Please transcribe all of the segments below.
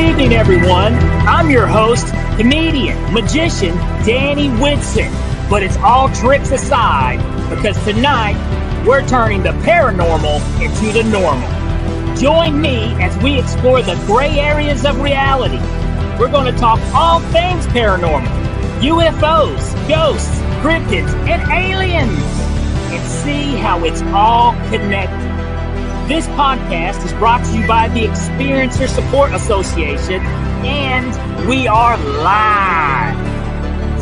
evening, everyone. I'm your host, comedian, magician, Danny Whitson. But it's all tricks aside, because tonight we're turning the paranormal into the normal. Join me as we explore the gray areas of reality. We're going to talk all things paranormal, UFOs, ghosts, cryptids, and aliens, and see how it's all connected. This podcast is brought to you by the Experiencer Support Association, and we are live.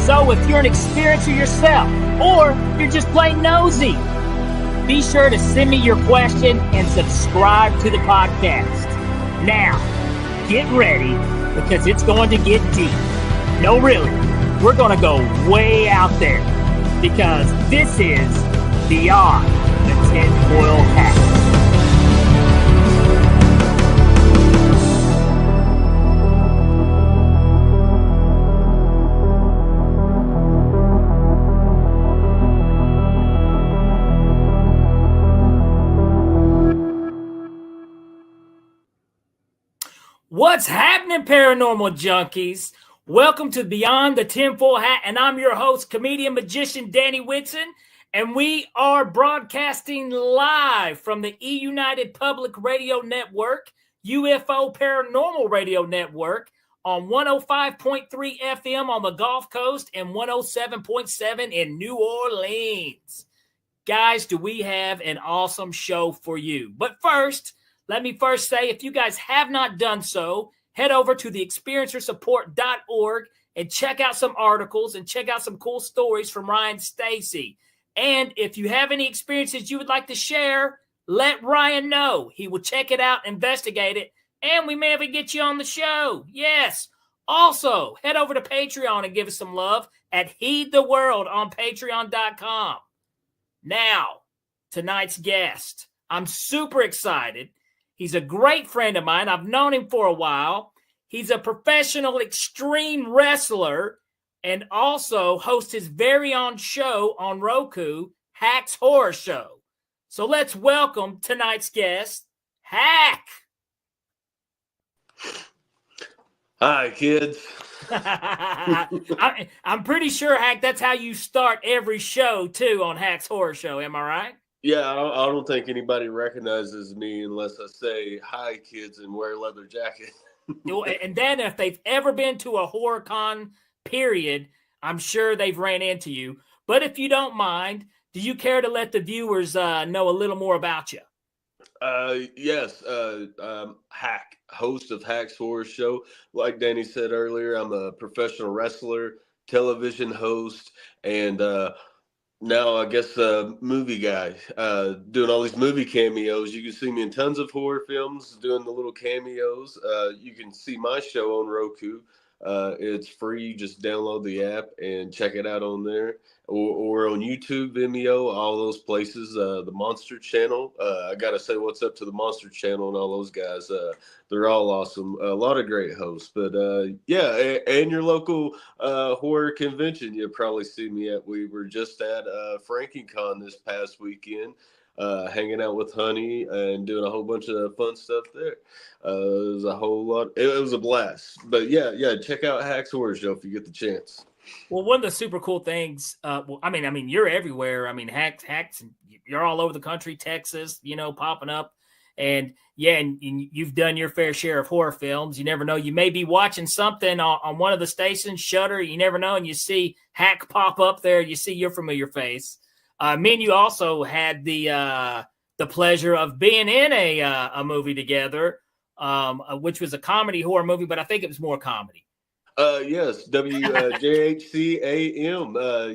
So if you're an experiencer yourself, or you're just plain nosy, be sure to send me your question and subscribe to the podcast. Now, get ready, because it's going to get deep. No, really, we're going to go way out there, because this is Beyond the TinFoil Hat. What's happening, paranormal junkies? Welcome to Beyond the Tinfoil Hat, and I'm your host, comedian, magician, Danny Whitson, and we are broadcasting live from the E-United Public Radio Network, UFO Paranormal Radio Network, on 105.3 FM on the Gulf Coast and 107.7 in New Orleans. Guys, do we have an awesome show for you? But first, let me first say, if you guys have not done so, head over to theexperiencersupport.org and check out some articles and check out some cool stories from Ryan Stacy. And if you have any experiences you would like to share, let Ryan know. He will check it out, investigate it, and we may even get you on the show. Yes. Also, head over to Patreon and give us some love at Heed the World on patreon.com. Now, tonight's guest. I'm super excited. He's a great friend of mine. I've known him for a while. He's a professional extreme wrestler and also hosts his very own show on Roku, Hack's Horror Show. So let's welcome tonight's guest, Hack. Hi, kids. I'm pretty sure, Hack, that's how you start every show, too, on Hack's Horror Show. Am I right? Yeah, I don't think anybody recognizes me unless I say, hi, kids, and wear a leather jacket. And then if they've ever been to a horror con, period, I'm sure they've ran into you. But if you don't mind, do you care to let the viewers know a little more about you? Yes, Hack, host of Hack's Horror Show. Like Danny said earlier, I'm a professional wrestler, television host, and now I guess movie guy, doing all these movie cameos. You can see me in tons of horror films doing the little cameos. You can see my show on Roku. It's free. Just download the app and check it out on there, or on YouTube, Vimeo, all those places. The Monster Channel. I got to say what's up to the Monster Channel and all those guys. They're all awesome. A lot of great hosts. But yeah, and your local horror convention, you'll probably see me at. We were just at FrankieCon this past weekend. Hanging out with Honey and doing a whole bunch of fun stuff there. It was a whole lot. It was a blast. But yeah, check out Hack's Horror Show if you get the chance. Well, one of the super cool things, I mean, you're everywhere. I mean, Hacks, you're all over the country, Texas, popping up. And yeah, and you've done your fair share of horror films. You never know. You may be watching something on one of the stations, Shudder. You never know. And you see Hack pop up there. You see your familiar face. Me and you also had the pleasure of being in a movie together, which was a comedy horror movie, but I think it was more comedy. Yes, WJHCAM.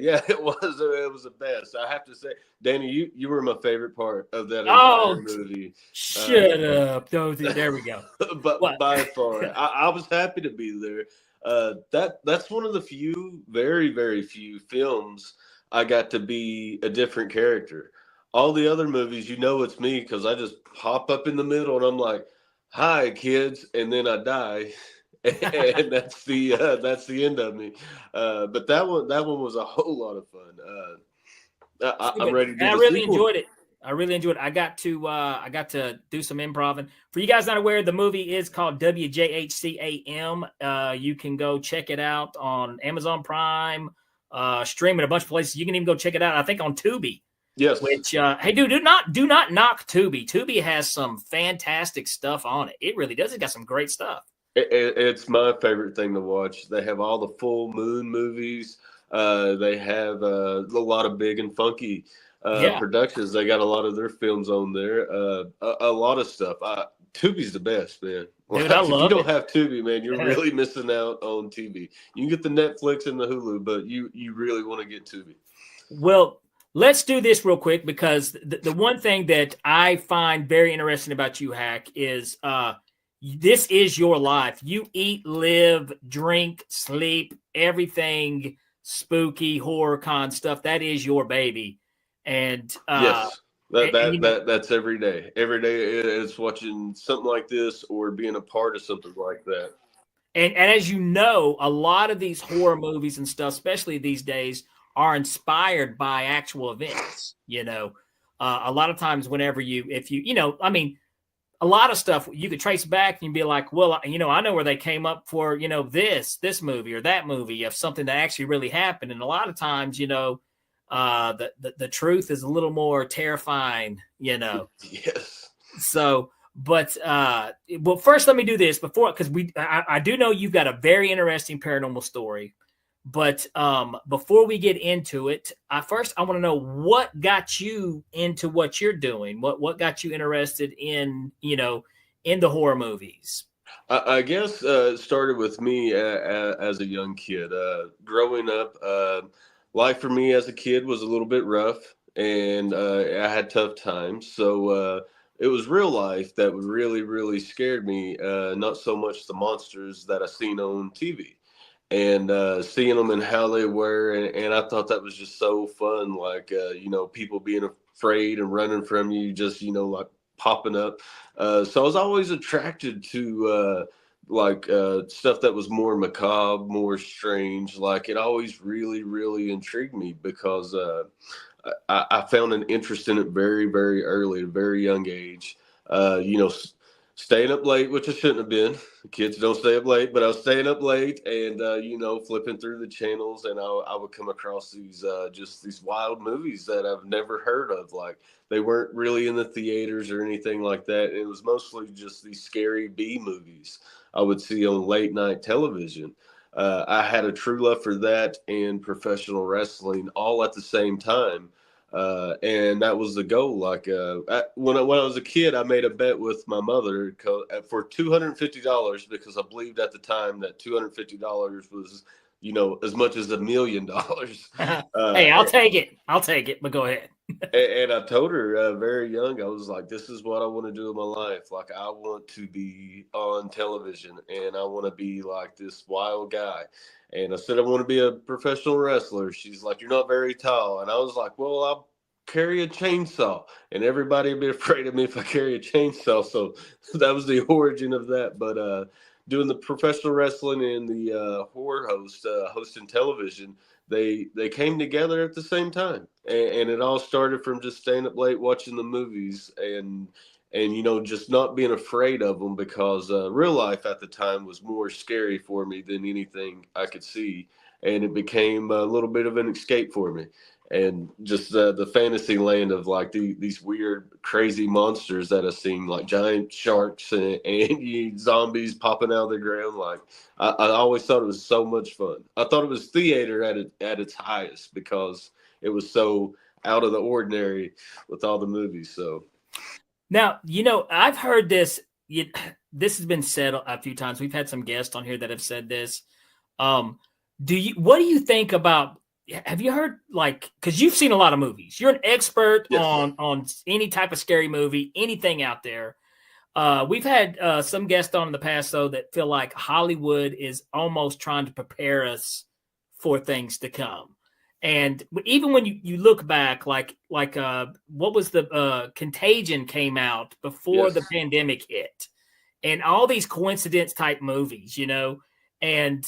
Yeah, it was the best. I have to say, Danny, you were my favorite part of that entire movie. Shut up. There we go. But by far, I was happy to be there. That's one of the few, very, very few films I got to be a different character. All the other movies, it's me because I just pop up in the middle and I'm like, hi, kids, and then I die. And that's the end of me. But that one was a whole lot of fun. I'm ready to do I really enjoyed it. I really enjoyed it. I got to do some improv. And for you guys not aware, the movie is called WJHCAM. You can go check it out on Amazon Prime, streaming a bunch of places. You can even go check it out, I think, on Tubi. Yes. Which, hey, dude, do not knock Tubi. Tubi has some fantastic stuff on it. It really does. It got some great stuff. It's my favorite thing to watch. They have all the full moon movies. They have a lot of big and funky productions. They got a lot of their films on there. A lot of stuff. Tubi's the best, man. Dude, I love if you don't it. have Tubi, man, you're really missing out on TV. You can get the Netflix and the Hulu, but you really want to get Tubi. Well, let's do this real quick, because the one thing that I find very interesting about you, Hack, is this is your life. You eat, live, drink, sleep, everything spooky, horror con stuff. That is your baby. And yes, that's every day. Every day it's watching something like this or being a part of something like that. And as you know, a lot of these horror movies and stuff, especially these days, are inspired by actual events. A lot of times whenever a lot of stuff you could trace back and be like, well, I know where they came up for, this movie or that movie of something that actually really happened. And a lot of times, the truth is a little more terrifying, Yes. So, but well, first let me do this because I do know you've got a very interesting paranormal story. But before we get into it, I want to know what got you into what you're doing. What got you interested in in the horror movies? I guess it started with me as a young kid. Growing up, life for me as a kid was a little bit rough, and I had tough times. So it was real life that really, really scared me. Not so much the monsters that I seen on TV. And seeing them and how they were, and I thought that was just so fun. Like people being afraid and running from you, just like popping up. So I was always attracted to stuff that was more macabre, more strange. Like it always really, really intrigued me because I found an interest in it very, very early, at a very young age. Staying up late, which I shouldn't have been. Kids don't stay up late, but I was staying up late and, flipping through the channels, and I would come across these just these wild movies that I've never heard of. Like they weren't really in the theaters or anything like that. It was mostly just these scary B movies I would see on late night television. I had a true love for that and professional wrestling all at the same time. And that was the goal. Like when I was a kid, I made a bet with my mother for $250 because I believed at the time that $250 was, as much as $1 million. Hey, I'll take it. But go ahead. And I told her very young, I was like, this is what I want to do in my life. Like, I want to be on television and I want to be like this wild guy. And I said, I want to be a professional wrestler. She's like, you're not very tall. And I was like, well, I'll carry a chainsaw and everybody would be afraid of me if I carry a chainsaw. So that was the origin of that. But doing the professional wrestling and the horror hosting television, they came together at the same time, and it all started from just staying up late watching the movies and just not being afraid of them because real life at the time was more scary for me than anything I could see, and it became a little bit of an escape for me. And just the fantasy land of like these weird, crazy monsters that I've seen, like giant sharks and zombies popping out of the ground. Like I always thought it was so much fun. I thought it was theater at its highest because it was so out of the ordinary with all the movies. So now, I've heard this. This has been said a few times. We've had some guests on here that have said this. What do you think about? Have you heard, because you've seen a lot of movies, you're an expert yes. on any type of scary movie, anything out there. We've had some guests on in the past, though, that feel like Hollywood is almost trying to prepare us for things to come. And even when you look back, what was the Contagion came out before the pandemic hit, and all these coincidence type movies, and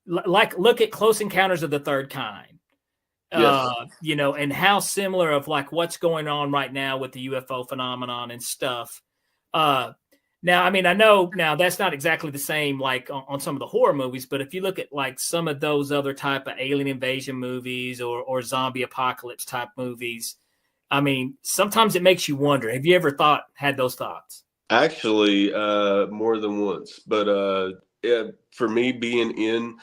look at Close Encounters of the Third Kind. Yes. And how similar of like what's going on right now with the UFO phenomenon and stuff. Uh, Now, I mean, I know now that's not exactly the same like on some of the horror movies, but if you look at like some of those other type of alien invasion movies or zombie apocalypse type movies, I mean, sometimes it makes you wonder. Have you ever had those thoughts? Actually, more than once. But yeah, for me, being in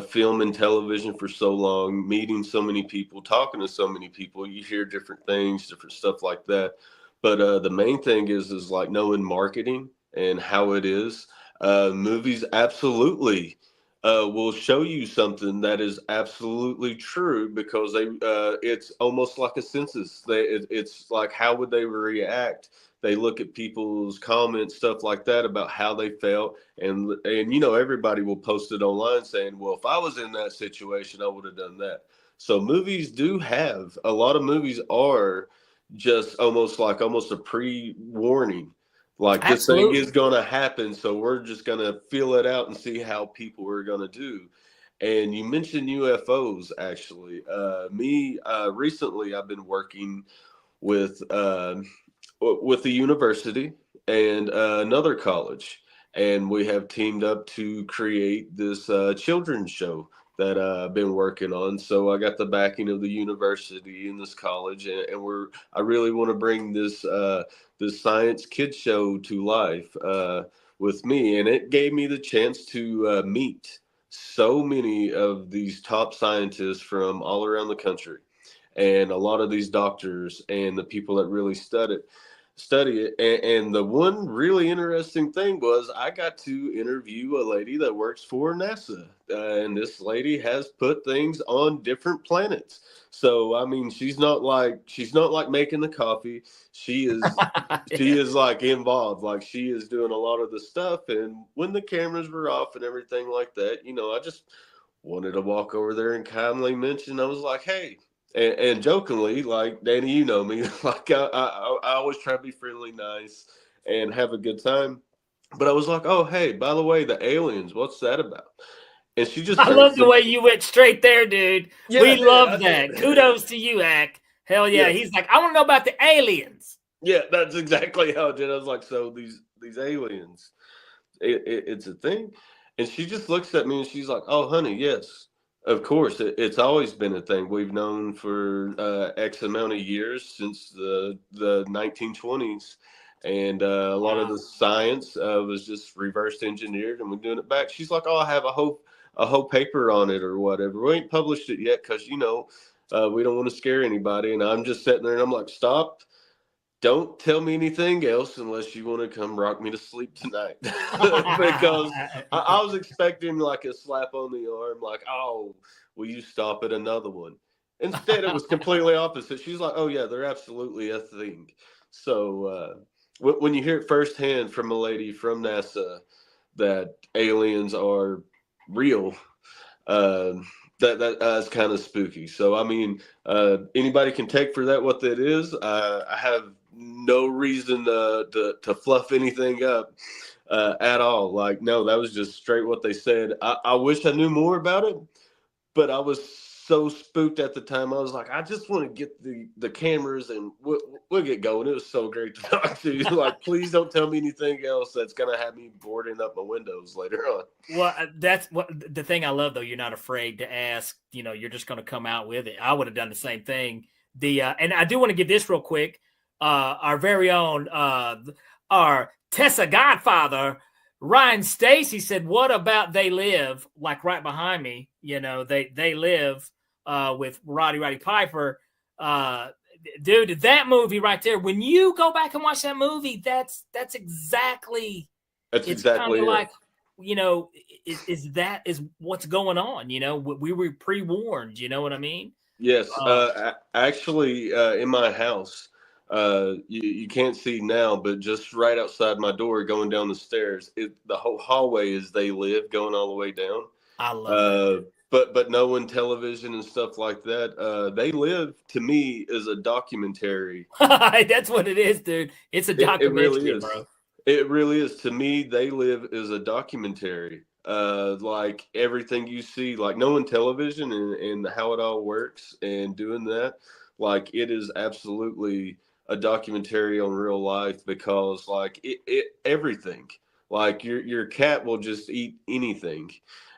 film and television for so long, meeting so many people, talking to so many people, you hear different things, different stuff like that. But the main thing is like knowing marketing and how it is. Movies absolutely will show you something that is absolutely true because it's almost like a census. It's like how would they react? They look at people's comments, stuff like that, about how they felt, and everybody will post it online saying, "Well, if I was in that situation, I would have done that." So movies do have a lot of movies are just almost a pre-warning, like this thing is Absolutely. going to happen, so we're just going to feel it out and see how people are going to do. And you mentioned UFOs, actually. Me recently, I've been working with with the university and another college, and we have teamed up to create this children's show that I've been working on. So I got the backing of the university and this college, and I really want to bring this science kids show to life with me, and it gave me the chance to meet so many of these top scientists from all around the country and a lot of these doctors and the people that really study it. And the one really interesting thing was I got to interview a lady that works for NASA, and this lady has put things on different planets. So I mean, she's not like making the coffee. She is she Yeah. is like involved, like she is doing a lot of the stuff. And when the cameras were off and everything like that, I just wanted to walk over there and kindly mention. I was like, hey, and jokingly, like Danny, you know me, like I always try to be friendly, nice, and have a good time. But I was like, oh, hey, by the way, the aliens, what's that about? And she just I love turns the to, way you went straight there, dude. yeah, We I love did. that. Kudos to you, Ack. Hell yeah. Yes, He's like, I want to know about the aliens. yeah, that's exactly how it did. I was like, so these aliens, it's a thing. And she just looks at me and she's like, oh, honey, yes, of course. It's always been a thing. We've known for X amount of years since the 1920s. And a lot of Wow. the science was just reverse engineered and we're doing it back. She's like, oh, I have a whole paper on it or whatever. We ain't published it yet because, we don't want to scare anybody. And I'm just sitting there and I'm like, stop, don't tell me anything else unless you want to come rock me to sleep tonight. Because I was expecting like a slap on the arm, like, oh, will you stop at another one? Instead, it was completely opposite. She's like, oh, yeah, they're absolutely a thing. So when you hear it firsthand from a lady from NASA that aliens are real, uh, that's kind of spooky. So I mean, anybody can take for that what that is. I have no reason to fluff anything up at all. Like, no, that was just straight what they said. I wish I knew more about it, but I was so spooked at the time. I was like, I just want to get the cameras and we'll get going. It was so great to talk to you. Like, please don't tell me anything else that's gonna have me boarding up my windows later on. Well, that's what the thing I love though. You're not afraid to ask. You're just going to come out with it. I would have done the same thing. And I do want to give this real quick. Our very own, our Tessa Godfather, Ryan Stacy said, "What about They Live?" Like right behind me. They live with Roddy Piper. Dude, that movie right there. When you go back and watch that movie, that's exactly. That's It's kind exactly of it. like is what's going on. We were pre-warned. You know what I mean? Yes, uh actually, in my house, you can't see now, but just right outside my door, going down the stairs, the whole hallway is They Live, going all the way down. I love that. Uh, but knowing television and stuff like that, They Live to me is a documentary. That's what it is, dude. It's a It really documentary, is. bro. It really is. To me, They Live is a documentary like everything you see, like knowing television and how it all works and doing that, like it is absolutely a documentary on real life because like it everything, like your cat will just eat anything.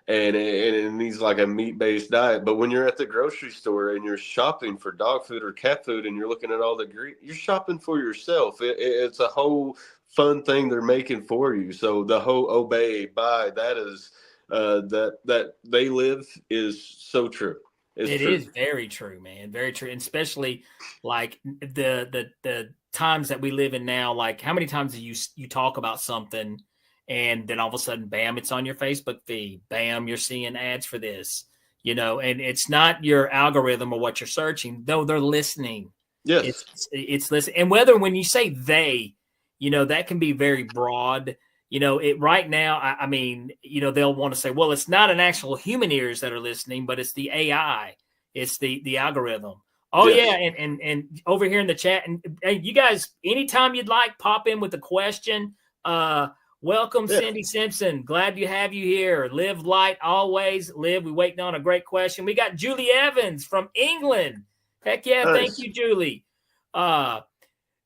And it needs like a meat based diet. But when you're at the grocery store and you're shopping for dog food or cat food and you're looking at all the green, you're shopping for yourself. It's a whole fun thing they're making for you. So the whole obey, buy, that is that they live is so true. It's It true. is very true, man. Very true. And especially like the times that we live in now, like how many times do you talk about something and then all of a sudden, bam, it's on your Facebook feed. Bam, you're seeing ads for this, and it's not your algorithm or what you're searching, though they're listening. Yes. It's listening. And whether when you say they, that can be very broad. It right now, I mean, they'll want to say, well, it's not an actual human ears that are listening, but it's the AI, it's the algorithm. Oh Yes. yeah, and over here in the chat, and hey, you guys, anytime you'd like, pop in with a question. Welcome, Yeah. Cindy Simpson. Glad to have you here. Live light always. Live. We waiting on a great question. We got Julie Evans from England. Heck yeah, Nice. thank you, Julie. But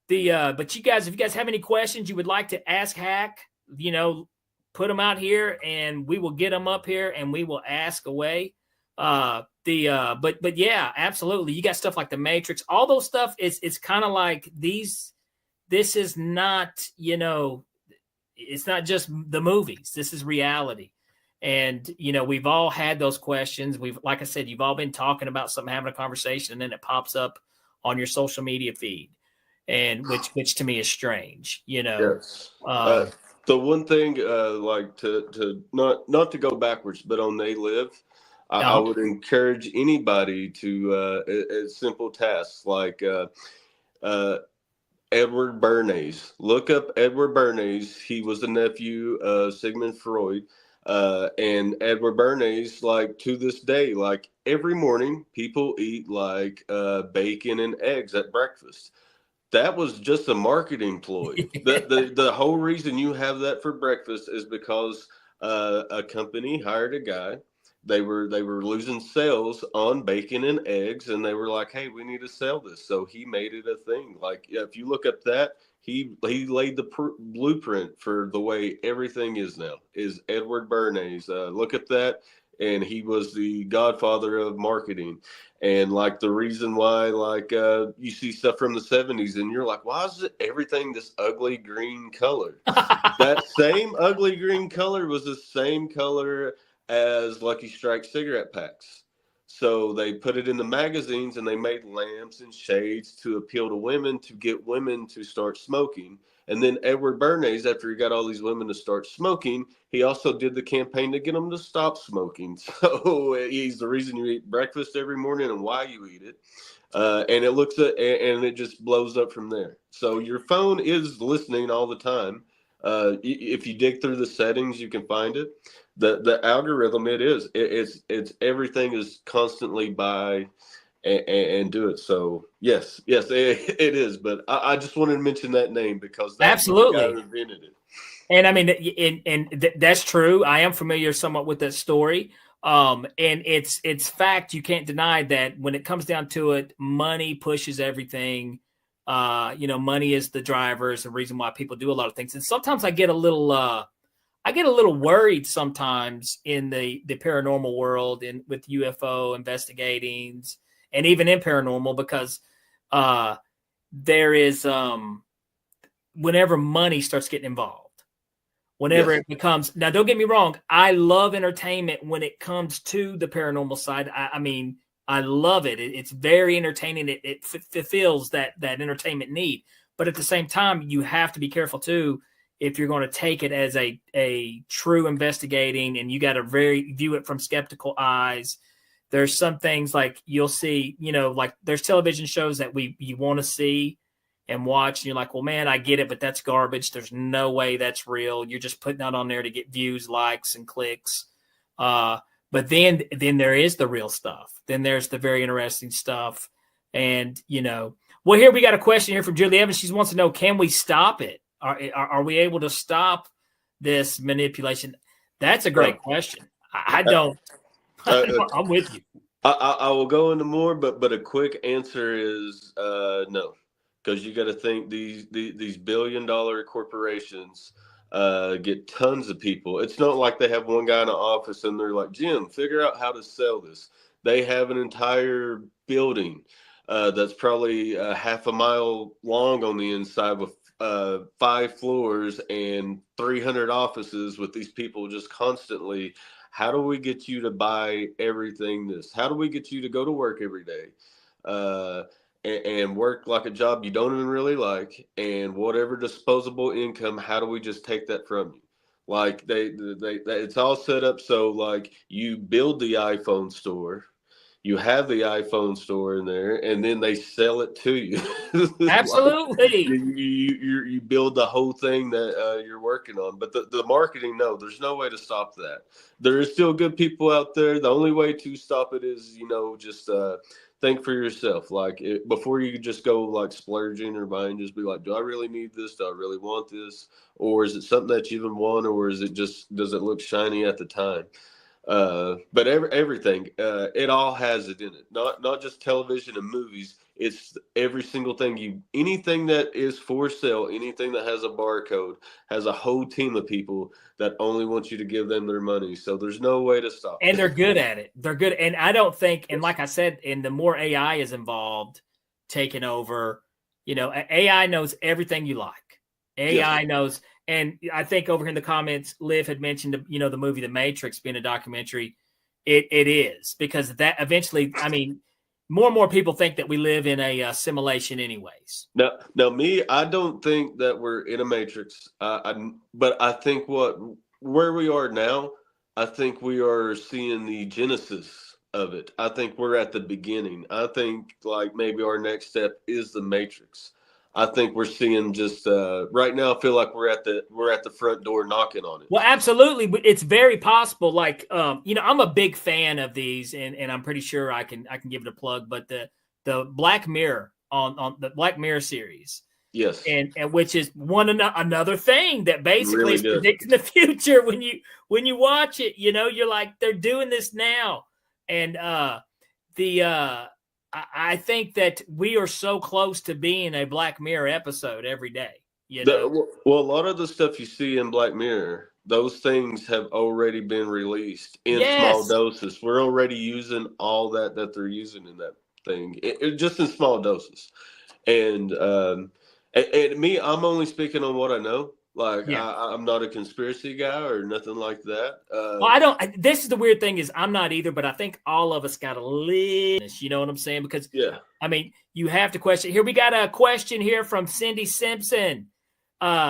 you guys, if you guys have any questions you would like to ask Hack, put them out here and we will get them up here and we will ask away. But yeah, absolutely. You got stuff like the Matrix, all those stuff. It's kind of like this is not, it's not just the movies. This is reality. And, we've all had those questions. Like I said, you've all been talking about something, having a conversation, and then it pops up on your social media feed. And which to me is strange, Yes. The one thing, like to not to go backwards, but on They Live, I would encourage anybody to a simple tasks like Edward Bernays. Look up Edward Bernays. He was the nephew of Sigmund Freud. And Edward Bernays, like to this day, like every morning, people eat like bacon and eggs at breakfast. That was just a marketing ploy. The whole reason you have that for breakfast is because a company hired a guy. They were losing sales on bacon and eggs, and they were like, "Hey, we need to sell this." So he made it a thing. Like if you look up that, he laid the blueprint for the way everything is now. Is Edward Bernays? Look at that, and he was the godfather of marketing. And like the reason why, like you see stuff from the 70s, and you're like, why is it everything this ugly green color? That same ugly green color was the same color as Lucky Strike cigarette packs. So they put it in the magazines and they made lamps and shades to appeal to women to get women to start smoking. And then Edward Bernays, after he got all these women to start smoking, he also did the campaign to get them to stop smoking. So he's the reason you eat breakfast every morning and why you eat it. And it looks at, and it just blows up from there. So your phone is listening all the time. If you dig through the settings, you can find it. The algorithm, it's everything is constantly by and do it. So yes, it is. But I just wanted to mention that name because that's Absolutely. the guy who invented it. And I mean, that's true. I am familiar somewhat with that story. And it's fact. You can't deny that when it comes down to it, money pushes everything. Money is the driver, is the reason why people do a lot of things. And sometimes I get a little worried sometimes in the paranormal world and with UFO investigatings and even in paranormal because there is whenever money starts getting involved. Whenever Yes. it becomes, now don't get me wrong, I love entertainment when it comes to the paranormal side. I mean, I love it. It's very entertaining. It fulfills that entertainment need. But at the same time, you have to be careful too if you're going to take it as a true investigating, and you got to view it from skeptical eyes. There's some things like you'll see, like there's television shows that you want to see and watch, and you're like, well, man, I get it, but that's garbage. There's no way that's real. You're just putting that on there to get views, likes, and clicks. But then there is the real stuff. Then there's the very interesting stuff. And, well, here we got a question here from Julie Evans. She wants to know, can we stop it? Are we able to stop this manipulation? That's a great question. I Uh, don't. uh, I'm with you. I will go into more, but a quick answer is no, because you got to think these billion-dollar corporations get tons of people. It's not like they have one guy in the office and they're like, Jim, figure out how to sell this. They have an entire building that's probably half a mile long on the inside with 5 floors and 300 offices with these people just constantly. How do we get you to buy everything this? How do we get you to go to work every day uh, and work like a job you don't even really like? And whatever disposable income, how do we just take that from you? Like it's all set up so like you build the iPhone store, you have the iPhone store in there, and then they sell it to you. Like Absolutely. you build the whole thing that you're working on. But the marketing, no, there's no way to stop that. There is still good people out there. The only way to stop it is, just think for yourself. Like before you just go like splurging or buying, just be like, do I really need this? Do I really want this? Or is it something that you even want? Or is it just, does it look shiny at the time? But everything, it all has it in it. Not just television and movies. It's every single thing anything that is for sale, anything that has a barcode, has a whole team of people that only want you to give them their money. So there's no way to stop And it. they're good at it. They're good. And I don't think, and Yes. like I said, and the more AI is involved, taking over, AI knows everything you like. Yes. AI knows. And I think over here in the comments, Liv had mentioned, the movie The Matrix being a documentary. It is, because that eventually, I mean, more and more people think that we live in a simulation anyways. Now, me, I don't think that we're in a matrix. But I think where we are now, I think we are seeing the genesis of it. I think we're at the beginning. I think like maybe our next step is the matrix. I think we're seeing just right now. I feel like we're at the front door knocking on it. Well, absolutely. It's very possible. Like, I'm a big fan of these, and I'm pretty sure I can give it a plug. But the Black Mirror on the Black Mirror series, Yes, and which is another thing that basically really is good. predicting the future when you watch it. You're like, they're doing this now, and the I think that we are so close to being a Black Mirror episode every day. Well, a lot of the stuff you see in Black Mirror, those things have already been released in small Yes. doses. We're already using all that they're using in that thing, just in small doses. And me, I'm only speaking on what I know. Like Yeah. I'm not a conspiracy guy or nothing like that. Well, I don't. This is the weird thing, is I'm not either, but I think all of us got a little. You know what I'm saying? Because Yeah. I mean, you have to question. Here we got a question here from Cindy Simpson.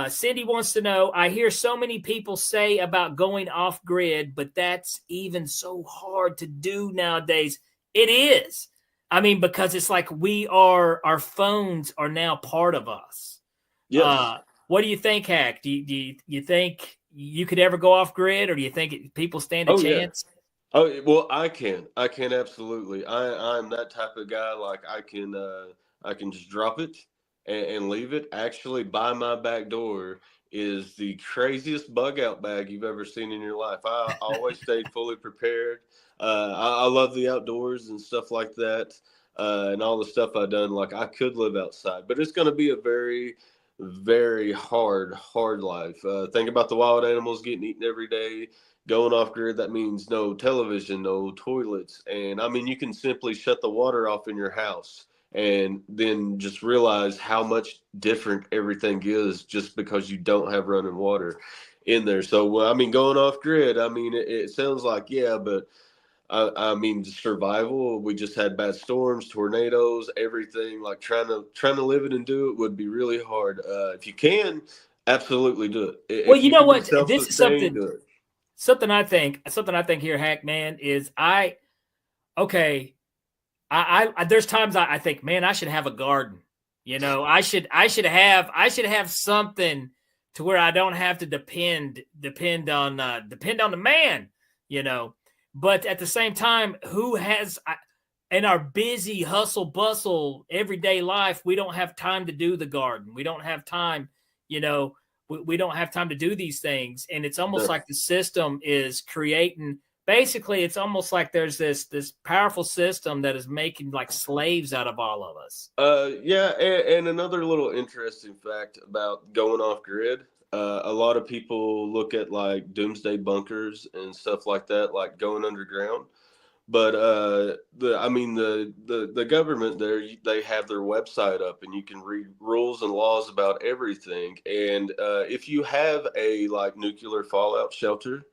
Cindy wants to know, I hear so many people say about going off grid, but that's even so hard to do nowadays. It is. I mean, because it's like our phones are now part of us. Yes. What do you think, Hack? Do you think you could ever go off grid, or do you think people stand a Oh yeah. chance? Oh well, I can absolutely. I'm that type of guy. Like I can just drop it and leave it. Actually, by my back door is the craziest bug out bag you've ever seen in your life. I always stayed fully prepared. I love the outdoors and stuff like that, and all the stuff I've done. Like I could live outside, but it's going to be a very very hard life. Think about the wild animals getting eaten every day. Going off grid, that means no television, no toilets. And I mean, you can simply shut the water off in your house and then just realize how much different everything is just because you don't have running water in there. So, I mean, going off grid, I mean, it sounds like, yeah, but I mean, survival. We just had bad storms, tornadoes, everything. Like trying to live it and do it would be really hard. If you can, absolutely do it. Well, If you you know can be what? This is self-sustained, something do it. something I think here, Hack Man, is okay. I there's times I think, man, I should have a garden. I should have something to where I don't have to depend on the man. You know, but at the same time, who has in our busy hustle bustle everyday life, we don't have time to do the garden. We don't have time, you know. we don't have time to do these things. And it's almost No. like the system is creating, basically, it's almost like there's this powerful system that is making like slaves out of all of us. Yeah, and another little interesting fact about going off grid. A lot of people look at like doomsday bunkers and stuff like that, like going underground. But the government there, they have their website up, and you can read rules and laws about everything. And if you have a like nuclear fallout shelter,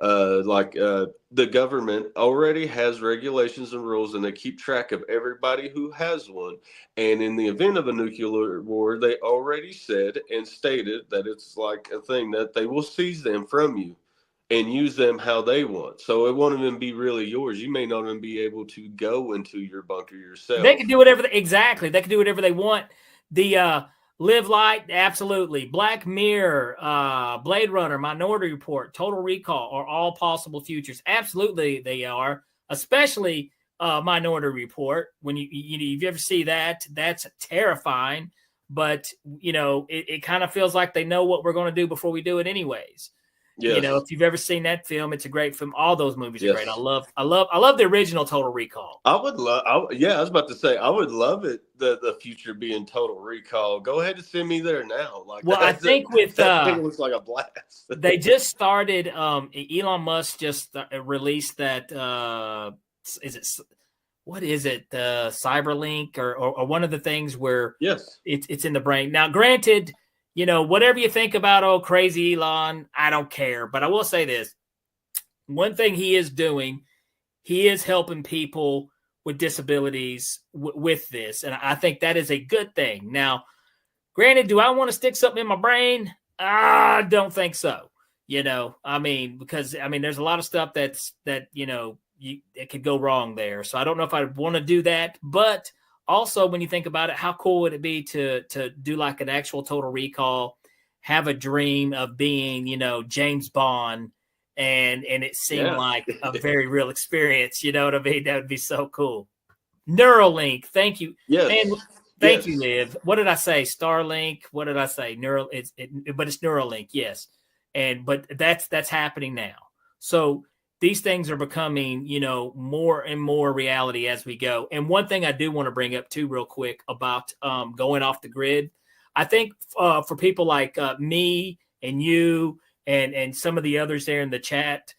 the government already has regulations and rules, and they keep track of everybody who has one. And in the event of a nuclear war, they already said and stated that it's like a thing that they will seize them from you and use them how they want. So it won't even be really yours. You may not even be able to go into your bunker yourself. They can do whatever exactly. They can do whatever they want. The Live Light, absolutely. Black Mirror, Blade Runner, Minority Report, Total Recall are all possible futures. Absolutely, they are. Especially Minority Report. When you ever see that, that's terrifying. But it kind of feels like they know what we're going to do before we do it, anyways. Yes. If you've ever seen that film, it's a great film. All those movies are great. I love the original Total Recall. I was about to say, I would love it. The future being Total Recall. Go ahead and send me there now. I think that thing looks like a blast. They just started. Elon Musk just released that. What is it? Cyberlink or one of the things where it's in the brain. Now, granted. Whatever you think about, crazy Elon, I don't care. But I will say this. One thing he is doing, he is helping people with disabilities with this. And I think that is a good thing. Now, granted, do I want to stick something in my brain? I don't think so. Because there's a lot of stuff that it could go wrong there. So I don't know if I want to do that. But also, when you think about it, how cool would it be to do like an actual Total Recall, have a dream of being, James Bond, and it seemed like a very real experience. You know what I mean? That would be so cool. Neuralink, thank you. Yes. And thank you, Liv. What did I say? Starlink. What did I say? But it's Neuralink. Yes. But that's happening now. So these things are becoming, more and more reality as we go. And one thing I do want to bring up too, real quick, about going off the grid. I think for people like me and you and some of the others there in the chat,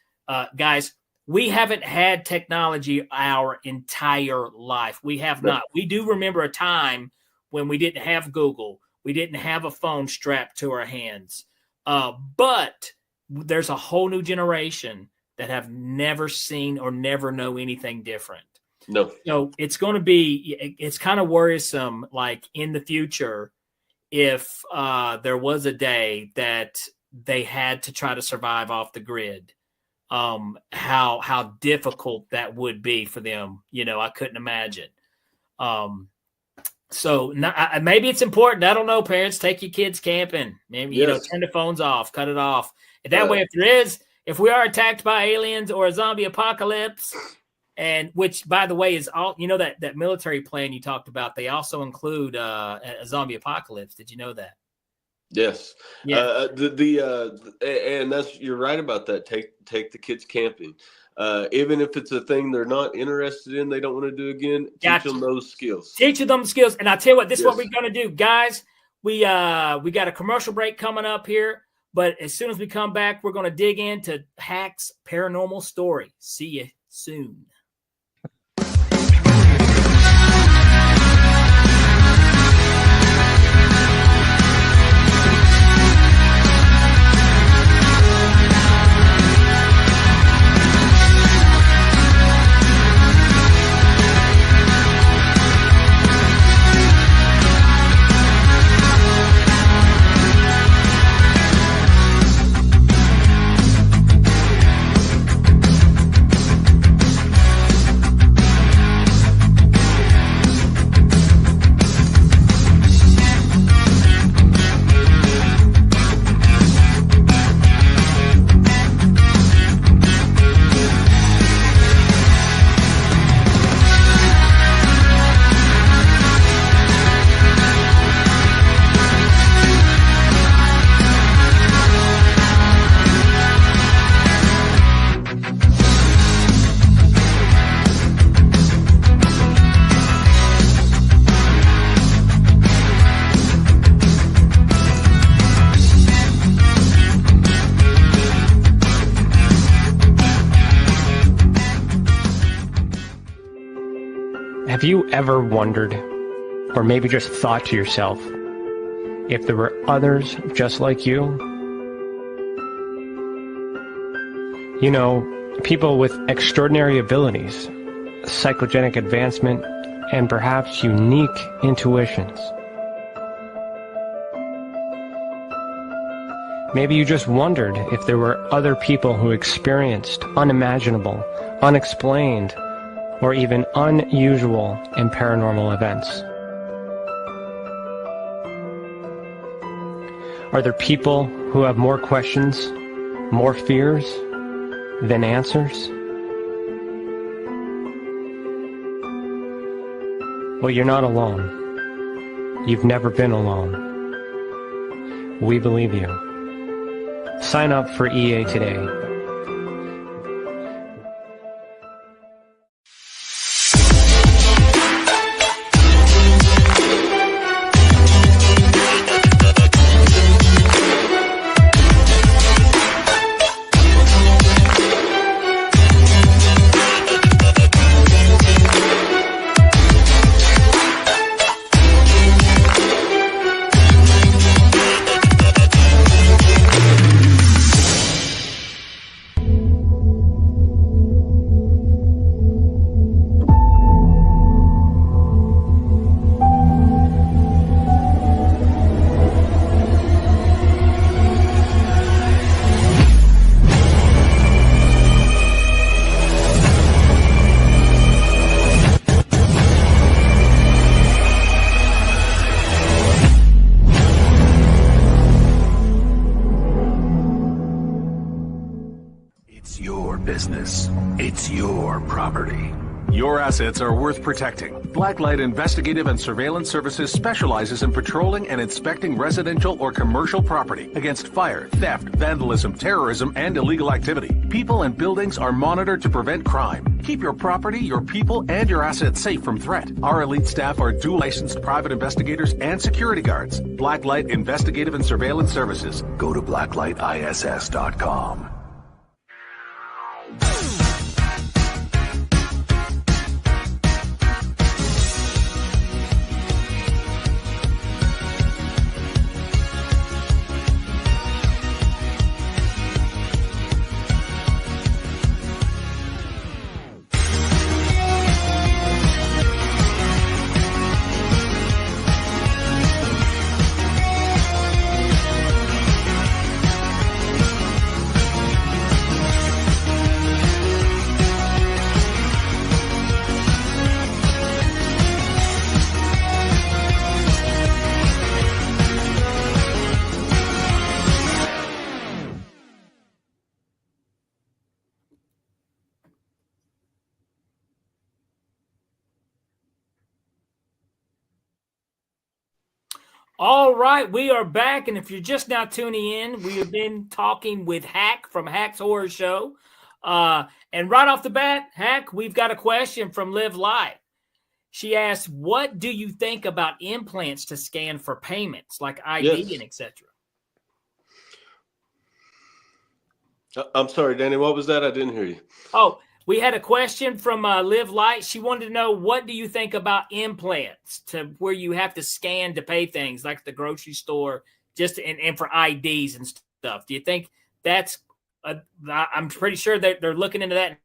guys, we haven't had technology our entire life. We have not. We do remember a time when we didn't have Google. We didn't have a phone strapped to our hands. But there's a whole new generation that have never seen or never know anything different. No. So it's going to be, it's kind of worrisome, like in the future, if there was a day that they had to try to survive off the grid, how difficult that would be for them. I couldn't imagine. So maybe it's important. I don't know, parents, take your kids camping. Maybe, turn the phones off, cut it off. That way, if we are attacked by aliens or a zombie apocalypse, and which, by the way, is all, that military plan you talked about, they also include a zombie apocalypse. Did you know that? Yes. Yeah. And you're right about that. Take the kids camping. Even if it's a thing they're not interested in, they don't want to do again, teach them those skills. Teach them skills. And I tell you what, this is what we're going to do. Guys, we got a commercial break coming up here. But as soon as we come back, we're going to dig into Hack's paranormal story. See you soon. Have you ever wondered, or maybe just thought to yourself, if there were others just like you? You know, people with extraordinary abilities, psychogenic advancement, and perhaps unique intuitions. Maybe you just wondered if there were other people who experienced unimaginable, unexplained, or even unusual and paranormal events. Are there people who have more questions, more fears than answers? Well, you're not alone. You've never been alone. We believe you. Sign up for EA today. Business. It's your property. Your assets are worth protecting. Blacklight Investigative and Surveillance Services specializes in patrolling and inspecting residential or commercial property against fire, theft, vandalism, terrorism, and illegal activity. People and buildings are monitored to prevent crime. Keep your property, your people, and your assets safe from threat. Our elite staff are dual licensed private investigators and security guards. Blacklight Investigative and Surveillance Services. Go to blacklightiss.com. All right, we are back, and if you're just now tuning in, we have been talking with Hack from Hack's Horror Show. And right off the bat, Hack, we've got a question from Liv Light. She asked, what do you think about implants to scan for payments, like ID and etc.? I'm sorry, Danny, what was that? I didn't hear you. Oh, we had a question from Liv Light. She wanted to know, what do you think about implants to where you have to scan to pay things like the grocery store, just and for IDs and stuff? Do you think that's I'm pretty sure that they're looking into that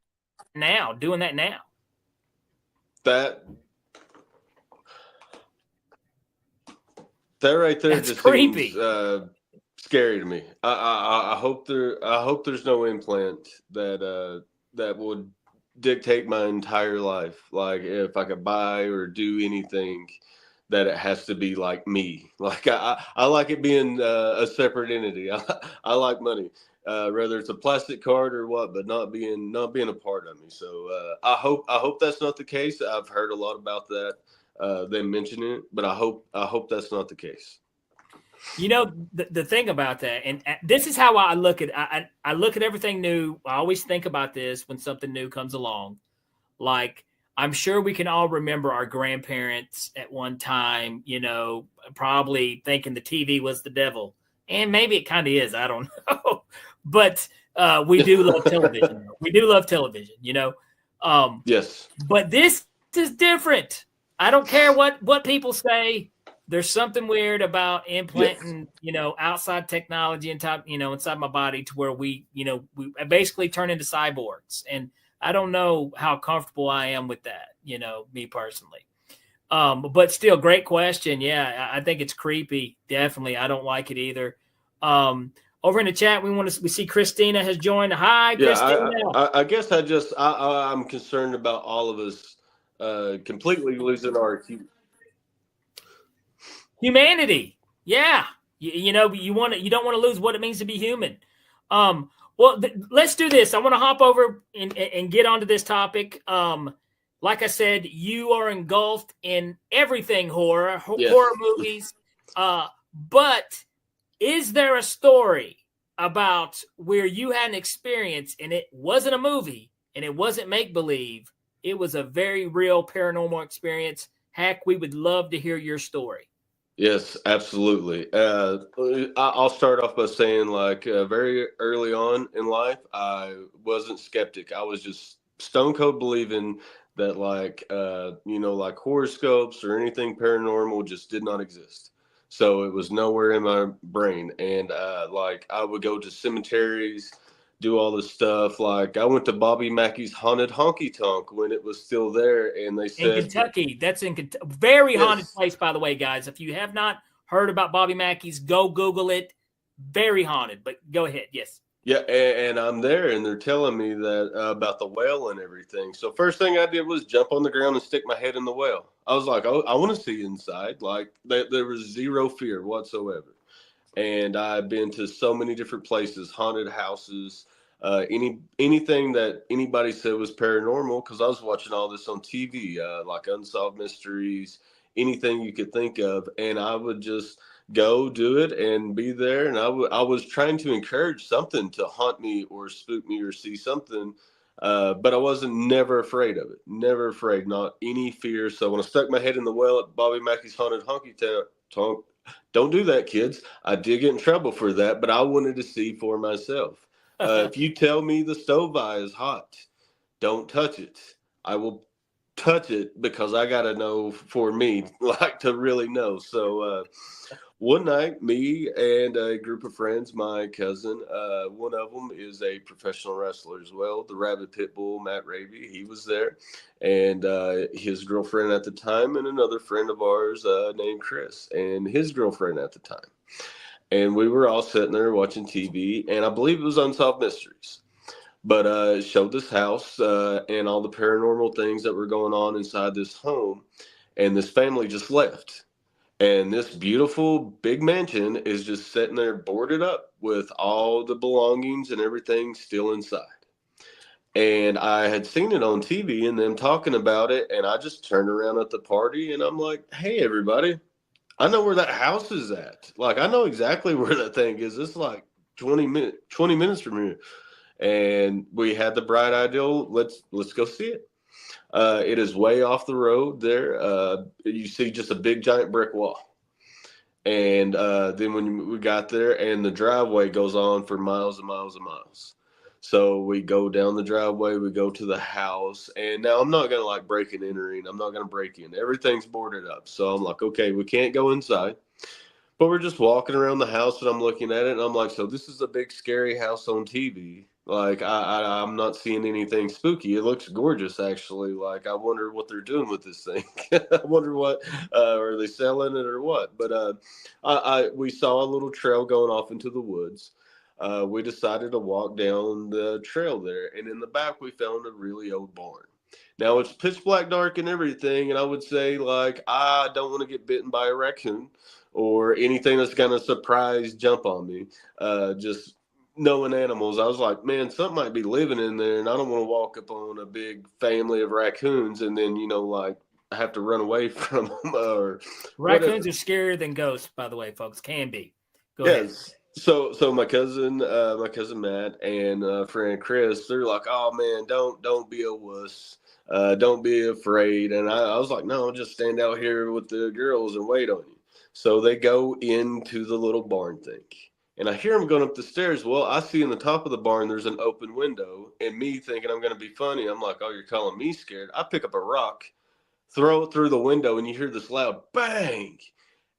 now, doing that now. That right there that's just creepy. Seems, scary to me. I hope there's no implant that would dictate my entire life. Like if I could buy or do anything, that it has to be like me. Like I like it being a separate entity. I like money, whether it's a plastic card or what, but not being a part of me. So I hope that's not the case. I've heard a lot about that. Them mentioning it, but I hope that's not the case. You know, the thing about that, and this is how I look at I look at everything new. I always think about this when something new comes along. Like, I'm sure we can all remember our grandparents at one time, you know, probably thinking the TV was the devil. And maybe it kind of is. I don't know. But we do love television. We do love television, you know. Yes. But this just different. I don't care what people say. There's something weird about implanting, outside technology inside my body to where we basically turn into cyborgs. And I don't know how comfortable I am with that, me personally. But still, great question. Yeah, I think it's creepy. Definitely. I don't like it either. Over in the chat, we see Christina has joined. Hi, Christina. I guess I'm concerned about all of us completely losing our humanity. Yeah, you don't want to lose what it means to be human. Let's do this. I want to hop over and get onto this topic. Like I said, you are engulfed in everything horror movies. But is there a story about where you had an experience and it wasn't a movie and it wasn't make-believe? It was a very real paranormal experience. Hack, we would love to hear your story. Yes, absolutely. I'll start off by saying, very early on in life, I wasn't skeptic. I was just stone cold believing that, like horoscopes or anything paranormal just did not exist. So it was nowhere in my brain. And I would go to cemeteries, do all this stuff. Like I went to Bobby Mackey's Haunted Honky Tonk when it was still there, and they said in Kentucky. That's in Kentucky. Very haunted place, by the way, guys. If you have not heard about Bobby Mackey's, go Google it. Very haunted. But go ahead. Yes. Yeah, and I'm there, and they're telling me that about the well and everything. So first thing I did was jump on the ground and stick my head in the well. I was like, oh, I want to see inside. Like there was zero fear whatsoever. And I've been to so many different places, haunted houses, anything that anybody said was paranormal, because I was watching all this on TV, like Unsolved Mysteries, anything you could think of, and I would just go do it and be there. And I was trying to encourage something to haunt me or spook me or see something, but I wasn't never afraid of it. Never afraid, not any fear. So when I stuck my head in the well at Bobby Mackey's Haunted Honky Tonk, don't do that, kids. I did get in trouble for that, but I wanted to see for myself. If you tell me the stove eye is hot, don't touch it. I will touch it because I got to know for me, like to really know. So one night, me and a group of friends, my cousin, one of them is a professional wrestler as well, the Rabid Pitbull, Matt Raby. He was there, and his girlfriend at the time, and another friend of ours named Chris, and his girlfriend at the time. And we were all sitting there watching TV, and I believe it was Unsolved Mysteries. But it showed this house and all the paranormal things that were going on inside this home, and this family just left. And this beautiful big mansion is just sitting there boarded up with all the belongings and everything still inside. And I had seen it on TV and them talking about it, and I just turned around at the party and I'm like, hey, everybody, I know where that house is at. Like, I know exactly where that thing is. It's like 20 minutes from here. And we had the bright idea, let's go see it. It is way off the road there. You see just a big giant brick wall. And then when we got there, and the driveway goes on for miles and miles and miles. So we go down the driveway, we go to the house, and now I'm not going to like break and entering. I'm not going to break in. Everything's boarded up. So I'm like, okay, we can't go inside. But we're just walking around the house and I'm looking at it and I'm like, so this is a big scary house on TV. Like I'm not seeing anything spooky. It looks gorgeous, actually. Like I wonder what they're doing with this thing. I wonder what are they selling it or what? But we saw a little trail going off into the woods. We decided to walk down the trail there, and in the back we found a really old barn. Now it's pitch black dark and everything, and I would say like I don't want to get bitten by a raccoon or anything that's gonna surprise jump on me. Just knowing animals, I was like, man, something might be living in there, and I don't want to walk up on a big family of raccoons and then, like I have to run away from them. Or raccoons are scarier than ghosts, by the way, folks. Can be. Go ahead. So my cousin Matt and friend Chris, they're like, oh man, don't be a wuss. Don't be afraid. And I was like, no, just stand out here with the girls and wait on you. So they go into the little barn thing. And I hear them going up the stairs. Well, I see in the top of the barn, there's an open window. And me thinking I'm going to be funny, I'm like, oh, you're calling me scared. I pick up a rock throw it through the window, and you hear this loud bang.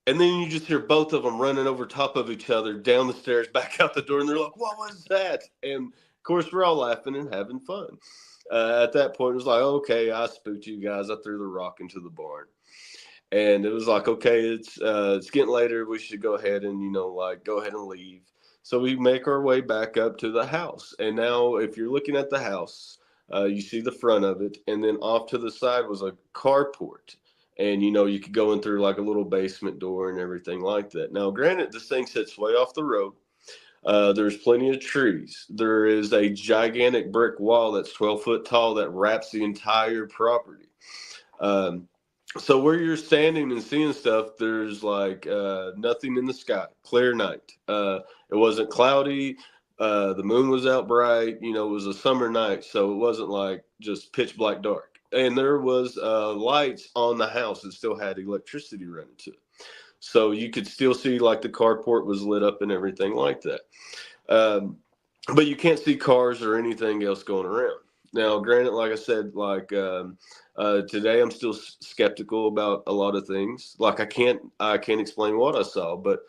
And then you just hear both of them running over top of each other down the stairs, back out the door. And they're like, what was that? And of course, we're all laughing and having fun. At that point, it was like, okay, I spooked you guys. I threw the rock into the barn. And it was like, okay, it's getting later. We should go ahead and, go ahead and leave. So we make our way back up to the house. And now if you're looking at the house, you see the front of it. And then off to the side was a carport. And, you could go in through like a little basement door and everything like that. Now, granted, this thing sits way off the road. There's plenty of trees. There is a gigantic brick wall that's 12 foot tall that wraps the entire property. So where you're standing and seeing stuff, there's like nothing in the sky, clear night. It wasn't cloudy. The moon was out bright. It was a summer night, so it wasn't like just pitch black dark. And there was lights on the house that still had electricity running to it. So you could still see like the carport was lit up and everything like that. But you can't see cars or anything else going around. Now, granted, like I said, today I'm still skeptical about a lot of things. Like I can't explain what I saw, but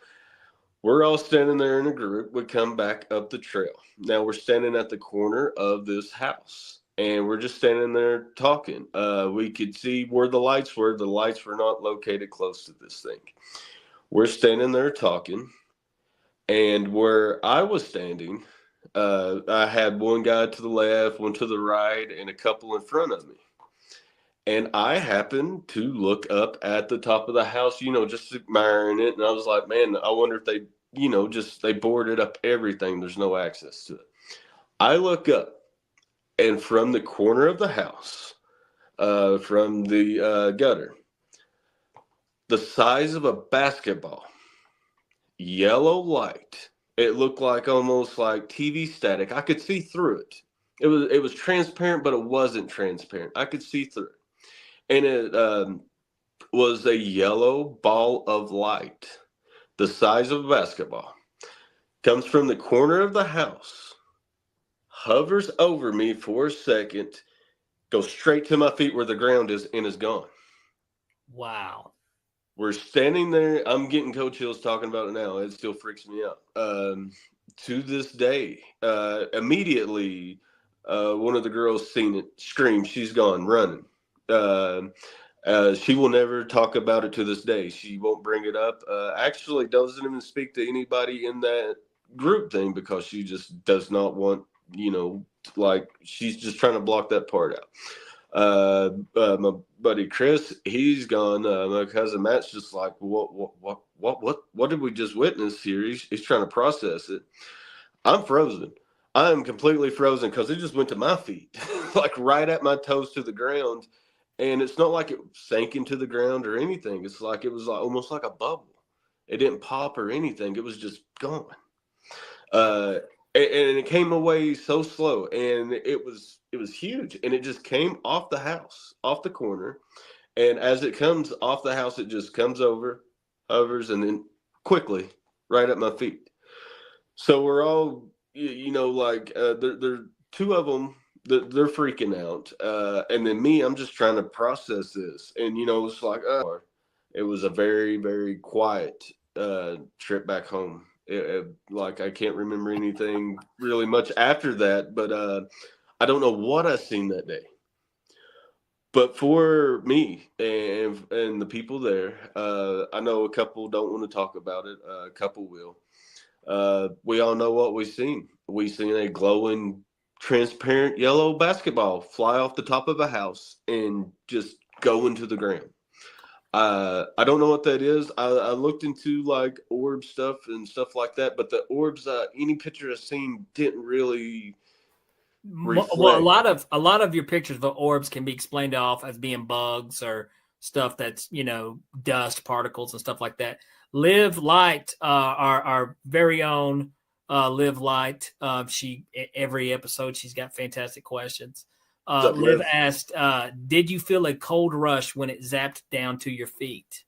we're all standing there in a group. We come back up the trail. Now we're standing at the corner of this house, and we're just standing there talking. We could see where the lights were. The lights were not located close to this thing. We're standing there talking, and where I was standing, I had one guy to the left, one to the right, and a couple in front of me. And I happened to look up at the top of the house, just admiring it. And I was like, man, I wonder if they, they boarded up everything. There's no access to it. I look up, and from the corner of the house, from the gutter, the size of a basketball, yellow light. It looked like almost like TV static. I could see through it. It was transparent, but it wasn't transparent. I could see through it. And it was a yellow ball of light, the size of a basketball. Comes from the corner of the house, hovers over me for a second, goes straight to my feet where the ground is, and is gone. Wow. We're standing there. I'm getting cold chills talking about it now. It still freaks me out. To this day, immediately, one of the girls seen it, screamed. She's gone, running. She will never talk about it to this day. She won't bring it up. Actually doesn't even speak to anybody in that group thing because she just does not want, she's just trying to block that part out. My buddy Chris, he's gone. My cousin Matt's just like, what did we just witness here? He's trying to process it. I'm frozen. I am completely frozen because it just went to my feet, like right at my toes to the ground. And it's not like it sank into the ground or anything. It's like it was like almost like a bubble. It didn't pop or anything. It was just gone. And it came away so slow, and it was huge, and it just came off the house, off the corner. And as it comes off the house, it just comes over, hovers, and then quickly right at my feet. So we're all, there two of them. They're freaking out. And then me, I'm just trying to process this. And, it's like, it was a very, very quiet trip back home. I can't remember anything really much after that, but I don't know what I seen that day. But for me and the people there, I know a couple don't want to talk about it. A couple will. We all know what we've seen. We've seen a glowing, transparent yellow basketball fly off the top of a house and just go into the ground. I don't know what that is. I looked into like orb stuff and stuff like that, but the orbs, any picture I've seen didn't really reflect. Well, a lot of your pictures of the orbs can be explained off as being bugs or stuff that's, dust particles and stuff like that. Live Light, our very own Live Light. Every episode she's got fantastic questions. Liv asked, did you feel a cold rush when it zapped down to your feet?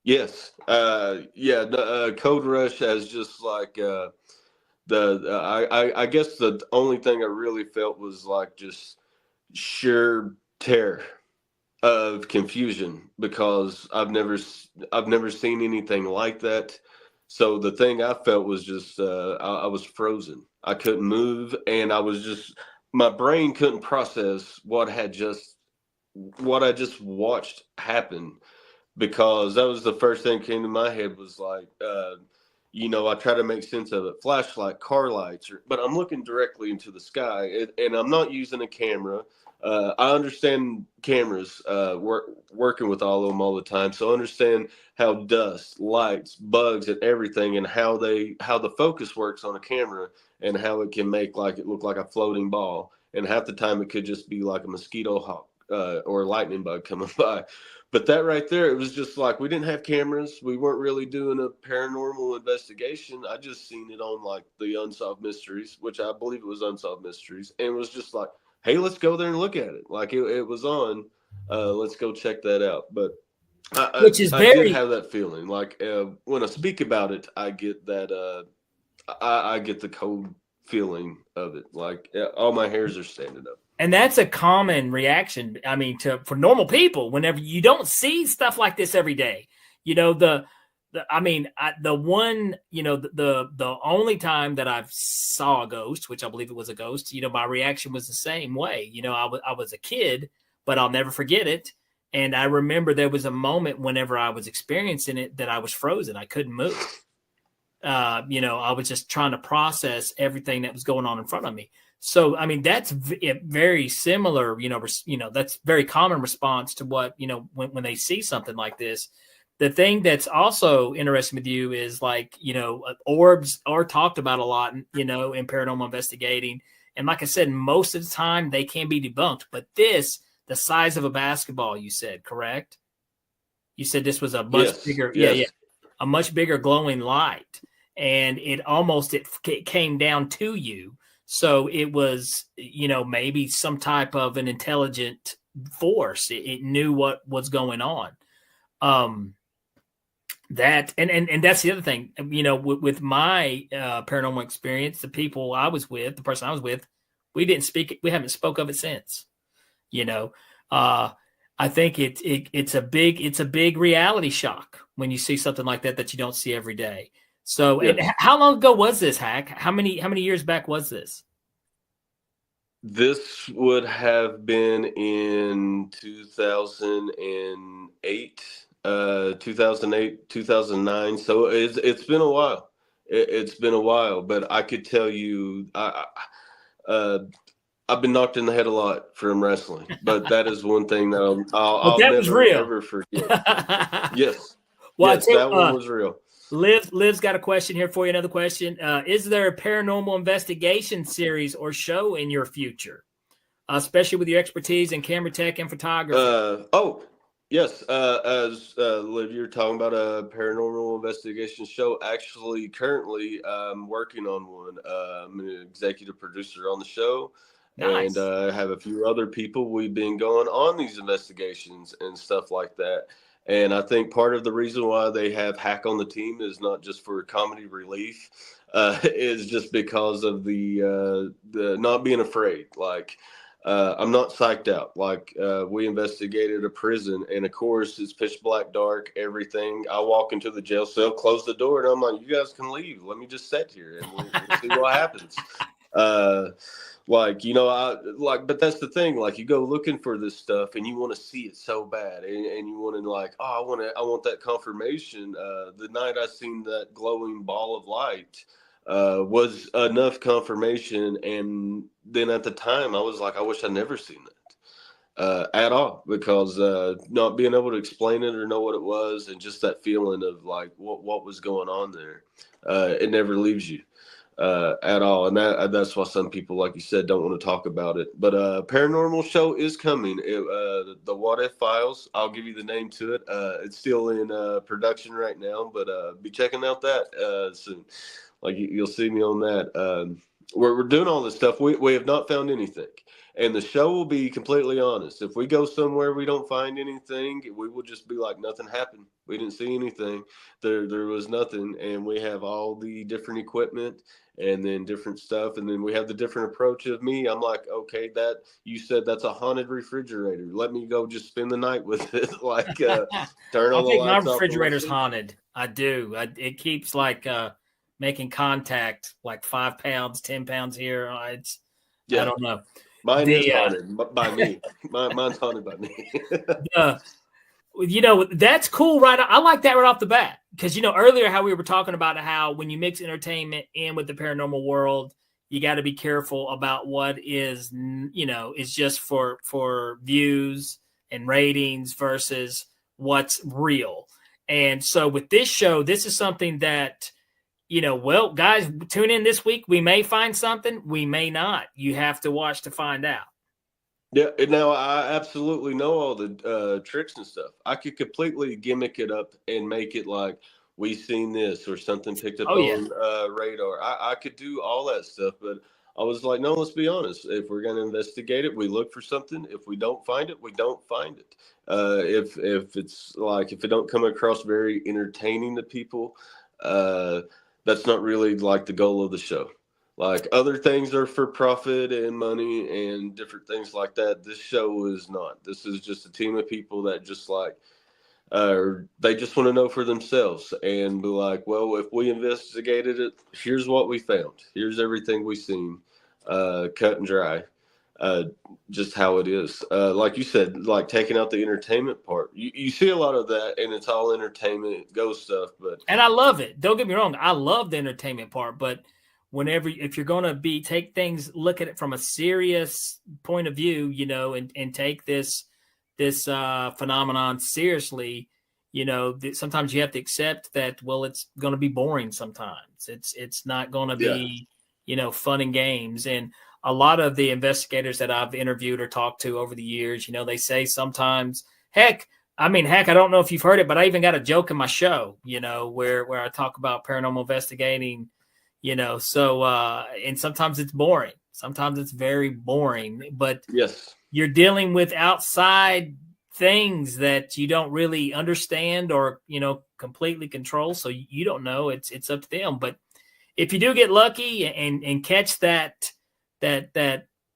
Yes. Cold rush as just like I guess the only thing I really felt was like just sheer terror. Of confusion, because I've never seen anything like that. So the thing I felt was just I was frozen. I couldn't move, and I was just, my brain couldn't process what I just watched happen, because that was the first thing that came to my head was like, I try to make sense of it. Flashlight, car lights, but I'm looking directly into the sky, and I'm not using a camera. I understand cameras, working with all of them all the time, so I understand how dust, lights, bugs, and everything, and how the focus works on a camera, and how it can make like it look like a floating ball, and half the time it could just be like a mosquito hawk, or a lightning bug coming by. But that right there, it was just like, we didn't have cameras. We weren't really doing a paranormal investigation. I just seen it on like the Unsolved Mysteries, which I believe it was Unsolved Mysteries, and it was just like, hey, let's go there and look at it. Like it was on. Let's go check that out. But Which is I did very have that feeling. Like when I speak about it, I get that. I get the cold feeling of it. Like all my hairs are standing up. And that's a common reaction. I mean, for normal people, whenever you don't see stuff like this every day, the only time that I've saw a ghost, which I believe it was a ghost, my reaction was the same way. I was a kid, but I'll never forget it. And I remember there was a moment whenever I was experiencing it that I was frozen. I couldn't move. I was just trying to process everything that was going on in front of me. So, I mean, that's very similar, that's very common response to what, when they see something like this. The thing that's also interesting with you is like, orbs are talked about a lot, in paranormal investigating. And like I said, most of the time they can be debunked, but the size of a basketball, you said, correct? You said this was a much bigger, a much bigger glowing light. And it came down to you. So it was, maybe some type of an intelligent force. It knew what was going on. That and that's the other thing, with my paranormal experience, the person I was with, we haven't spoke of it since. I think it's a big reality shock when you see something like that you don't see every day. So, Yes. And how long ago was this, Hack? How many years back was this? This would have been in 2008, 2008, 2009. So it's been a while. It's been a while, but I could tell you, I've been knocked in the head a lot from wrestling, but that is one thing that I'll that never was real. ever forget. Yes, Well, yes, that one was real. Liv's got a question here for you. Another question: is there a paranormal investigation series or show in your future, especially with your expertise in camera tech and photography? Yes. As Liv, you're talking about a paranormal investigation show. Actually, currently, I'm working on one. I'm an executive producer on the show. Nice. And I have a few other people. We've been going on these investigations and stuff like that. And I think part of the reason why they have Hack on the team is not just for comedy relief, is just because of the not being afraid. Like, I'm not psyched out. Like, we investigated a prison, and of course it's pitch black, dark, everything. I walk into the jail cell, close the door, and I'm like, "You guys can leave. Let me just sit here, and we'll see what happens." But that's the thing. Like, you go looking for this stuff, and you want to see it so bad, and you want to like, I want that confirmation. The night I seen that glowing ball of light, was enough confirmation. And then at the time, I was like, I wish I'd never seen that at all, because not being able to explain it or know what it was, and just that feeling of like what was going on there, it never leaves you at all. And that's why some people, like you said, don't want to talk about it. But paranormal show is coming. The What If Files. I'll give you the name to it. It's still in production right now, but be checking out that soon. Like, you'll see me on that. We're doing all this stuff. We have not found anything. And the show will be completely honest. If we go somewhere we don't find anything, we will just be like, nothing happened. We didn't see anything. There was nothing. And we have all the different equipment and then different stuff. And then we have the different approach of me. I'm like, okay, that you said that's a haunted refrigerator. Let me go just spend the night with it. Like, turn I on the think my lights off. refrigerator's haunted. I do. It keeps like making contact, like 5 pounds, 10 pounds here. I don't know. Mine is haunted by me. Mine's haunted by me. That's cool, right? I like that right off the bat because, earlier how we were talking about how when you mix entertainment in with the paranormal world, you got to be careful about what is, is just for views and ratings versus what's real. And so with this show, this is something that, guys, tune in this week. We may find something. We may not. You have to watch to find out. Yeah, and now I absolutely know all the tricks and stuff. I could completely gimmick it up and make it like we seen this or something picked up on radar. I could do all that stuff, but I was like, no, let's be honest. If we're going to investigate it, we look for something. If we don't find it, we don't find it. If it's like if it don't come across very entertaining to people, that's not really like the goal of the show. Like other things are for profit and money and different things like that. This show is not. This is just a team of people that just like, they just want to know for themselves and be like, well, if we investigated it, here's what we found. Here's everything we seen, cut and dry, just how it is. Like you said, like taking out the entertainment part. You see a lot of that and it's all entertainment, ghost stuff. And I love it. Don't get me wrong. I love the entertainment part, but if you're going to take things, look at it from a serious point of view, and take this phenomenon seriously, sometimes you have to accept that, well, it's going to be boring. Sometimes it's not going to be, fun and games. And a lot of the investigators that I've interviewed or talked to over the years, they say sometimes, heck, I don't know if you've heard it, but I even got a joke in my show, where I talk about paranormal investigating, and sometimes it's boring. Sometimes it's very boring, but yes, you're dealing with outside things that you don't really understand or, completely control. So you don't know. It's up to them. But if you do get lucky and catch that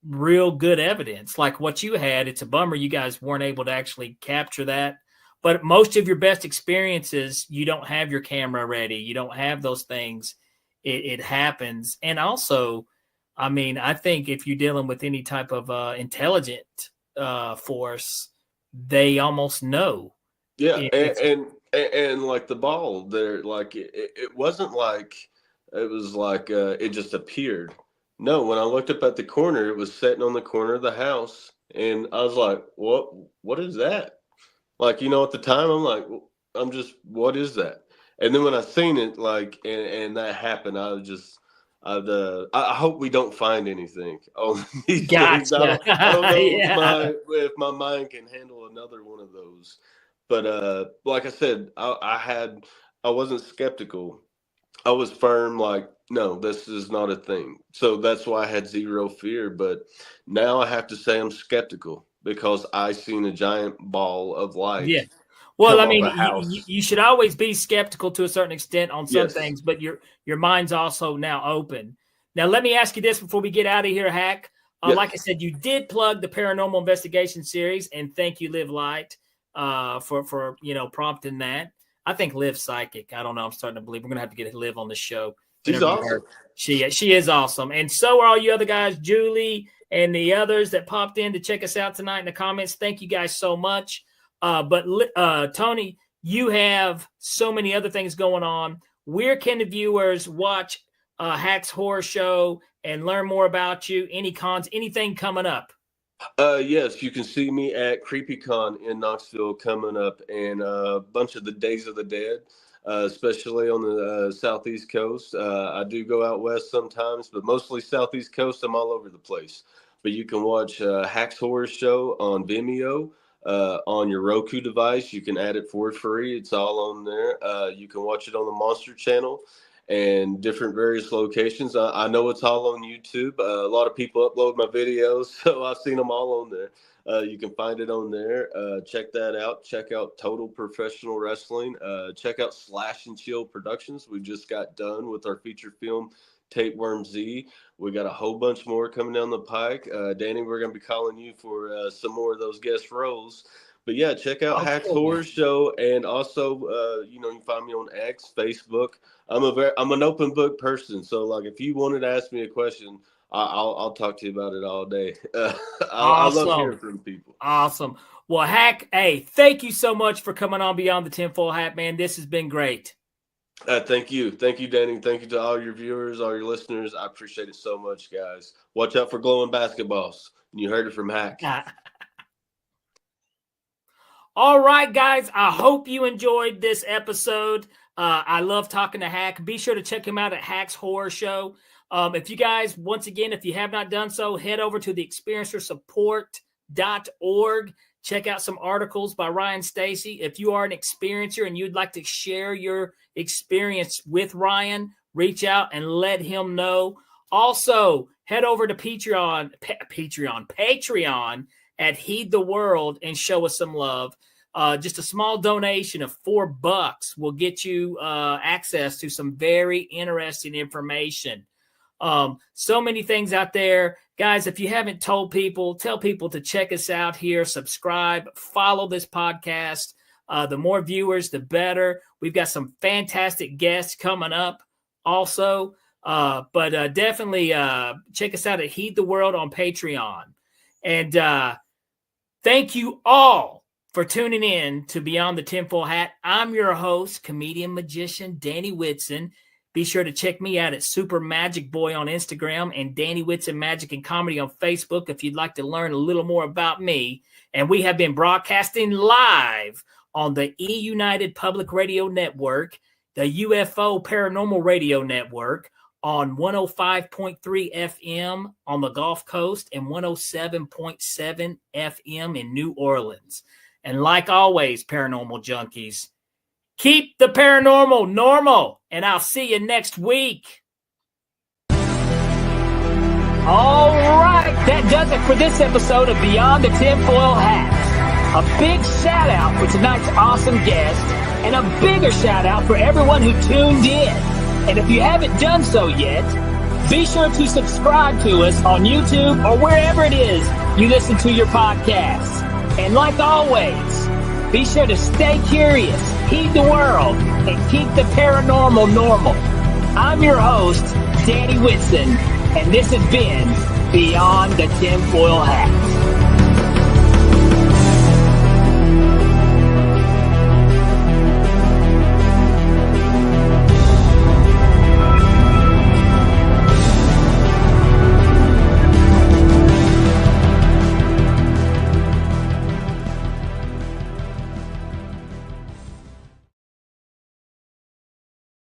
real good evidence, like what you had, it's a bummer you guys weren't able to actually capture that. But most of your best experiences, you don't have your camera ready. You don't have those things. It happens. And also, I think if you're dealing with any type of intelligent force, they almost know. Yeah, and like the ball there, like it wasn't like it was like it just appeared. No, when I looked up at the corner, it was sitting on the corner of the house, and I was like, what is that? Like, at the time, I'm like, what is that? And then when I seen it, like, and that happened, I hope we don't find anything on these things. I don't know if my mind can handle another one of those. But like I said, I wasn't skeptical. I was firm, like, no, this is not a thing. So that's why I had zero fear. But now I have to say I'm skeptical because I seen a giant ball of light. Yeah. Well, you should always be skeptical to a certain extent on some things, but your mind's also now open. Now, let me ask you this before we get out of here, Hack. Like I said, you did plug the Paranormal Investigation series, and thank you, Live Light, for prompting that. I think Liv's psychic. I don't know. I'm starting to believe we're going to have to get Liv on the show. She's awesome. She is awesome. And so are all you other guys, Julie and the others that popped in to check us out tonight in the comments. Thank you guys so much. But Tony, you have so many other things going on. Where can the viewers watch Hack's Horror Show and learn more about you? Any cons, anything coming up? Yes, you can see me at CreepyCon in Knoxville coming up, and a bunch of the Days of the Dead, especially on the Southeast Coast. I do go out west sometimes, but mostly Southeast Coast. I'm all over the place. But you can watch Hack's Horror Show on Vimeo. On your Roku device, you can add it for free. It's all on there. You can watch it on the Monster Channel. and different various locations. I know it's all on YouTube. A lot of people upload my videos, so I've seen them all on there. You can find it on there. Check that out. Check out Total Professional Wrestling. Check out Slash and Chill Productions. We just got done with our feature film, Tapeworm Z. We got a whole bunch more coming down the pike. Danny, we're going to be calling you for some more of those guest roles. But yeah, check out Hack's Horror Show, and also, you can find me on X, Facebook. I'm an open book person, so like if you wanted to ask me a question, I'll talk to you about it all day. I love hearing from people. Awesome. Well, Hack, hey, thank you so much for coming on Beyond the Tinfoil Hat, man. This has been great. Thank you, Danny. Thank you to all your viewers, all your listeners. I appreciate it so much, guys. Watch out for glowing basketballs. You heard it from Hack. All right, guys, I hope you enjoyed this episode. I love talking to Hack. Be sure to check him out at Hack's Horror Show. If you guys, once again, if you have not done so, head over to the experiencersupport.org. Check out some articles by Ryan Stacy. If you are an experiencer and you'd like to share your experience with Ryan, reach out and let him know. Also, head over to Patreon at Heed the World and show us some love. Just a small donation of $4 will get you access to some very interesting information. So many things out there. Guys, if you haven't told people, tell people to check us out here, subscribe, follow this podcast. The more viewers, the better. We've got some fantastic guests coming up also. But definitely check us out at Heed the World on Patreon. And thank you all for tuning in to Beyond the Tinfoil Hat. I'm your host, comedian magician Danny Whitson. Be sure to check me out at Super Magic Boy on Instagram and Danny Whitson Magic and Comedy on Facebook if you'd like to learn a little more about me. And we have been broadcasting live on the E-United Public Radio Network, the UFO Paranormal Radio Network, on 105.3 FM on the Gulf Coast and 107.7 FM in New Orleans. And like always, paranormal junkies, keep the paranormal normal, and I'll see you next week. All right, that does it for this episode of Beyond the Tinfoil Hat. A big shout out for tonight's awesome guest, and a bigger shout out for everyone who tuned in. And if you haven't done so yet, be sure to subscribe to us on YouTube or wherever it is you listen to your podcasts. And like always, be sure to stay curious, heed the world, and keep the paranormal normal. I'm your host, Danny Whitson, and this has been Beyond the Tinfoil Hat.